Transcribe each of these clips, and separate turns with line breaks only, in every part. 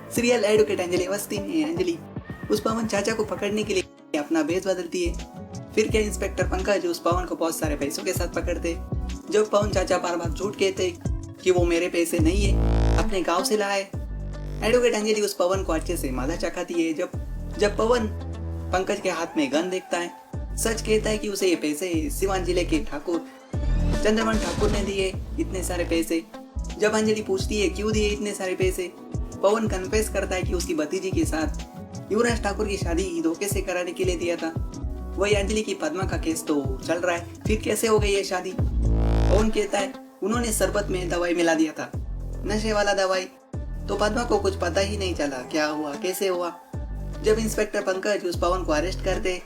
Serial advocate Anjali Awasthi में अंजलि उस पवन चाचा को पकड़ने के लिए अपना भेष बदलती है। फिर क्या इंस्पेक्टर पंकज उस पवन को बहुत सारे पैसों के साथ पकड़ते। जब पवन चाचा बार बार झूठ कहते कि वो मेरे पैसे नहीं है, अपने गांव से लाए। एडवोकेट अंजलि उस पवन को अच्छे से मादा चखाती है। जब पवन पंकज के हाथ में गन देखता है, सच कहता है कि उसे ये पैसे सिवान जिले के ठाकुर चंद्रमन ठाकुर ने दिए इतने सारे पैसे। जब अंजलि पूछती है क्यों दिए इतने सारे पैसे, पवन कन्फेस करता है कि उसकी भतीजी के साथ युवराज ठाकुर की शादी धोखे से कराने के लिए दिया था। वही अंजलि की पद्मा का केस तो चल रहा है, फिर कैसे हो गई ये शादी। पवन कहता है उन्होंने शरबत में दवाई मिला दिया था, नशे वाला दवाई। तो पद्मा को कुछ पता ही नहीं चला क्या हुआ कैसे हुआ। जब इंस्पेक्टर पंकज उस पवन को अरेस्ट करते,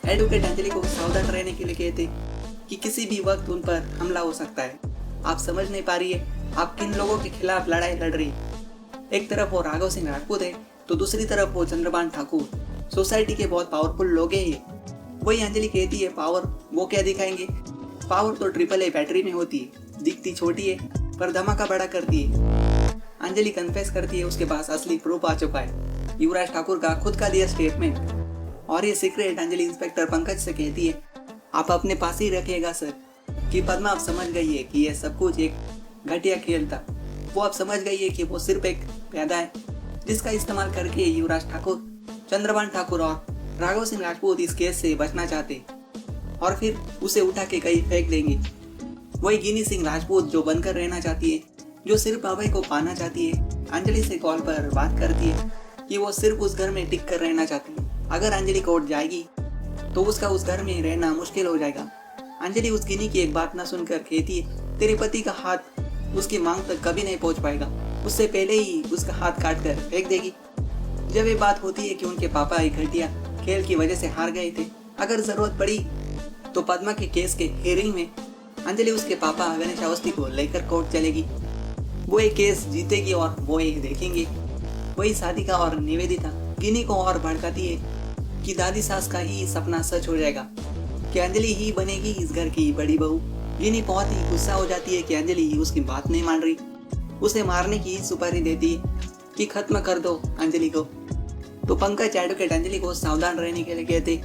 एडवोकेट अंजलि को सावधान रहने के लिए कहते कि किसी भी वक्त उन पर हमला हो सकता है। आप समझ नहीं पा रही है आप किन लोगों के खिलाफ लड़ाई लड़ रही। एक तरफ वो राघव सिंह राजपूत है तो दूसरी तरफ वो चंद्रभान ठाकुर, सोसाइटी के बहुत पावरफुल लोग हैं ये। वही अंजलि कहती है पावर वो क्या दिखाएंगे, पावर तो AAA बैटरी में होती है, दिखती छोटी है पर धमाका बड़ा करती है। अंजलि कन्फेस करती है उसके पास असली प्रूफ आ चुका है, युवराज ठाकुर का खुद का दिया स्टेटमेंट। और ये सीक्रेट अंजलि इंस्पेक्टर पंकज से कहती है आप अपने पास ही रखिएगा सर, कि पद्मा अब समझ गई है कि यह सब कुछ एक घटिया खेल था। वो अब समझ गई है कि वो सिर्फ एक प्यादा है जिसका इस्तेमाल करके युवराज ठाकुर, चंद्रभान ठाकुर और राघव सिंह राजपूत इस केस से बचना चाहते और फिर उसे उठा के कहीं फेंक देंगे। वही गिनी सिंह राजपूत जो बनकर रहना चाहती है, जो सिर्फ अभय को पाना चाहती है, अंजलि से कॉल पर बात करती है कि वो सिर्फ उस घर में टिक कर रहना चाहती है। अगर अंजलि कोर्ट जाएगी तो उसका उस घर में रहना मुश्किल हो जाएगा। अंजलि उस गिनी की एक बात न सुनकर कहती है तेरे पति का हाथ उसकी मांग तक कभी नहीं पहुंच पाएगा, उससे पहले ही उसका हाथ काट कर फेंक देगी। जब ये बात होती है कि उनके पापा एक घटिया खेल की वजह से हार गए थे, अगर जरूरत पड़ी तो पद्मा के केस के हियरिंग में अंजलि उसके पापा गणेश अवस्थी को लेकर कोर्ट चलेगी। वो एक केस जीतेगी और वो ये देखेंगे। वही साधिका और निवेदिता गिनी को और भड़काती है कि दादी सास का ही सपना सच हो जाएगा कि अंजलि ही बनेगी इस घर की बड़ी बहू। गिनी बहुत ही गुस्सा हो जाती है कि अंजलि उसकी बात नहीं मान रही, उसे मारने की सुपारी देती है कि खत्म कर दो अंजलि को। तो पंकज एडवोकेट अंजलि को सावधान रहने के लिए कहते।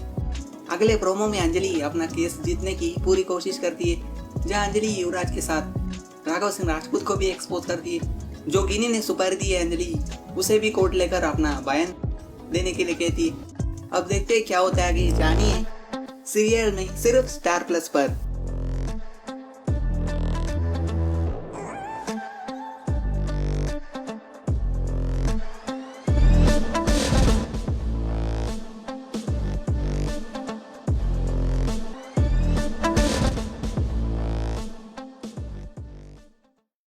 अगले प्रोमो में अंजलि अपना केस जीतने की पूरी कोशिश करती है, जहां अंजलि युवराज के साथ राघव सिंह राजपूत को भी एक्सपोज करती है। जो गिनी ने सुपारी दी है अंजलि उसे भी कोर्ट लेकर अपना बयान देने के लिए कहती है। अब देखते हैं क्या होता है आगे, जानिए सीरियल में सिर्फ स्टार प्लस पर।